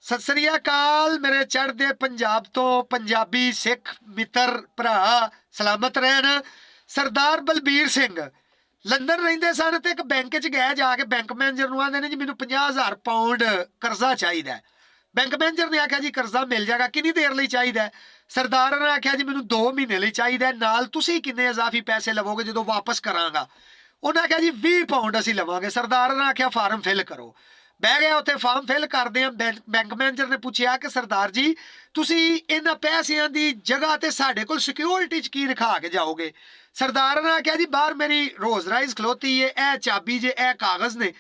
ਸਤਿ ਸ੍ਰੀ ਅਕਾਲ ਮੇਰੇ ਚੜ੍ਹਦੇ ਪੰਜਾਬ ਤੋਂ ਪੰਜਾਬੀ ਸਿੱਖ ਮਿੱਤਰ ਭਰਾ ਸਲਾਮਤ ਰਹਿਣ। ਸਰਦਾਰ ਬਲਬੀਰ ਸਿੰਘ ਲੰਡਨ ਰਹਿੰਦੇ ਸਨ ਤੇ ਇੱਕ ਬੈਂਕ 'ਚ ਗਏ, ਜਾ ਕੇ ਬੈਂਕ ਮੈਨੇਜਰ ਨੂੰ ਆਂਦੇ ਨੇ ਜੀ ਮੈਨੂੰ 50,000 ਪਾਉਂਡ ਕਰਜ਼ਾ ਚਾਹੀਦਾ। ਬੈਂਕ ਮੈਨੇਜਰ ਨੇ ਆਖਿਆ ਜੀ ਕਰਜ਼ਾ ਮਿਲ ਜਾਏਗਾ, ਕਿੰਨੀ ਦੇਰ ਲਈ ਚਾਹੀਦਾ? ਸਰਦਾਰ ਨੇ ਆਖਿਆ ਜੀ ਮੈਨੂੰ 2 ਮਹੀਨੇ ਲਈ ਚਾਹੀਦਾ, ਨਾਲ ਤੁਸੀਂ ਕਿੰਨੇ ਇਜ਼ਾਫੀ ਪੈਸੇ ਲਵੋਗੇ ਜਦੋਂ ਵਾਪਸ ਕਰਾਂਗਾ? ਉਹਨਾਂ ਆਖਿਆ ਜੀ 20 ਪਾਉਂਡ ਅਸੀਂ ਲਵਾਂਗੇ। ਸਰਦਾਰ ਨੇ ਆਖਿਆ ਫਾਰਮ ਫਿਲ ਕਰੋ। ਬਹਿ ਗਿਆ ਉੱਥੇ, ਫਾਰਮ ਫਿਲ ਕਰਦੇ ਆ। ਬੈਂਕ ਮੈਨੇਜਰ ਨੇ ਪੁੱਛਿਆ ਕਿ ਸਰਦਾਰ ਜੀ ਤੁਸੀਂ ਇਹਨਾਂ ਪੈਸਿਆਂ ਦੀ ਜਗ੍ਹਾ ਤੇ ਸਾਡੇ ਕੋਲ ਸਿਕਿਉਰਿਟੀ 'ਚ ਕੀ ਰਖਾ ਕੇ ਜਾਓਗੇ? ਸਰਦਾਰ ਨੇ ਆਖਿਆ ਜੀ ਬਾਹਰ ਮੇਰੀ ਰੋਜ਼ ਰਾਈਜ਼ ਖਲੋਤੀ ਏ, ਇਹ ਚਾਬੀ ਜੇ, ਇਹ ਕਾਗਜ਼ ਨੇ,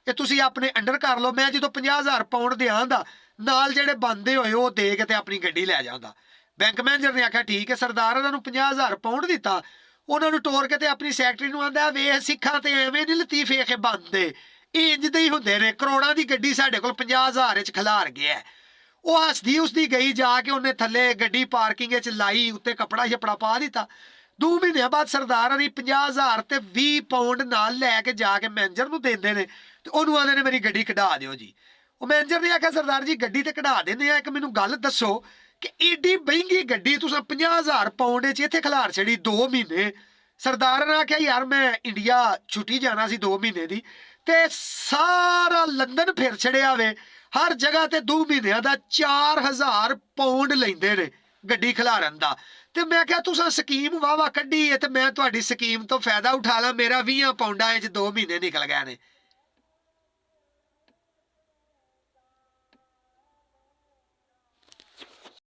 ਇਹ ਤੁਸੀਂ ਆਪਣੇ ਅੰਡਰ ਕਰ ਲਓ। ਮੈਂ ਜਦੋਂ 50,000 ਪਾਉਂਡ ਦਿਆਂਦਾ ਨਾਲ ਜਿਹੜੇ ਬੰਦੇ ਹੋਏ ਉਹ ਦੇ ਕੇ ਤੇ ਆਪਣੀ ਗੱਡੀ ਲੈ ਜਾਂਦਾ। ਬੈਂਕ ਮੈਨੇਜਰ ਨੇ ਆਖਿਆ ਠੀਕ ਹੈ। ਸਰਦਾਰ ਉਹਨਾਂ ਨੂੰ 50,000 ਪਾਉਂਡ ਦਿੱਤਾ। ਉਹਨਾਂ ਨੂੰ ਤੋਰ ਕੇ ਤੇ ਆਪਣੀ ਸੈਕਟਰੀ ਨੂੰ ਆਂਦਾ ਵੇਖ ਸਿੱਖਾਂ ਤੇ ਐਵੇਂ ਨਹੀਂ ਲਤੀਫੇ ਕੇ ਬੰਦੇ, ਇੰਜ ਦੇ ਹੀ ਹੁੰਦੇ ਨੇ। ਕਰੋੜਾਂ ਦੀ ਗੱਡੀ ਸਾਡੇ ਕੋਲ 50,000 ਚ ਖਿਲਾਰ ਗਿਆ। ਉਹ ਹੱਸਦੀ ਉਸਦੀ ਗਈ, ਜਾ ਕੇ ਉਹਨੇ ਥੱਲੇ ਗੱਡੀ ਪਾਰਕਿੰਗ 'ਚ ਲਾਈ, ਉੱਤੇ ਕੱਪੜਾ ਛਪੜਾ ਪਾ ਦਿੱਤਾ। 2 ਮਹੀਨਿਆਂ ਬਾਅਦ ਸਰਦਾਰ ਹਰੀ 50,000 ਤੇ 20 ਪਾਉਂਡ ਨਾਲ ਲੈ ਕੇ ਜਾ ਕੇ ਮੈਨੇਜਰ ਨੂੰ ਦਿੰਦੇ ਨੇ ਤੇ ਉਹਨੂੰ ਆਂਦੇ ਨੇ ਮੇਰੀ ਗੱਡੀ ਕਢਾ ਦਿਓ ਜੀ। ਉਹ ਮੈਨੇਜਰ ਨੇ ਆਖਿਆ ਸਰਦਾਰ ਜੀ ਗੱਡੀ ਤੇ ਕਢਾ ਦਿੰਦੇ ਆ, ਇੱਕ ਮੈਨੂੰ ਗੱਲ ਦੱਸੋ ਕਿ ਏਡੀ ਮਹਿੰਗੀ ਗੱਡੀ ਤੁਸੀਂ 50,000 ਪਾਉਂਡ 'ਚ ਇੱਥੇ ਖਿਲਾਰ ਛੜੀ 2 ਮਹੀਨੇ? ਸਰਦਾਰ ਨੇ ਆਖਿਆ ਯਾਰ ਮੈਂ ਇੰਡੀਆ ਛੁੱਟੀ ਜਾਣਾ ਸੀ 2 ਮਹੀਨੇ ਦੀ, ਤੇ ਸਾਰਾ ਲੰਡਨ ਫਿਰ ਛੜਿਆ ਵੇ, ਹਰ ਜਗ੍ਹਾ ਤੇ 2 ਮਹੀਨਿਆਂ ਦਾ 4,000 ਪਾਉਂਡ ਲੈਂਦੇ ਨੇ ਗੱਡੀ ਖਿਲਾਰਨ ਦਾ। ਤੇ ਮੈਂ ਕਿਹਾ ਤੁਸੀਂ ਸਕੀਮ ਵਾਵਾ ਕੱਢੀ ਹੈ ਤੇ ਮੈਂ ਤੁਹਾਡੀ ਸਕੀਮ ਤੋਂ ਫਾਇਦਾ ਉਠਾ ਲਾਂ, ਮੇਰਾ 20 ਪਾਉਂਡਾਂ 'ਚ 2 ਮਹੀਨੇ ਨਿਕਲ ਗਏ ਨੇ।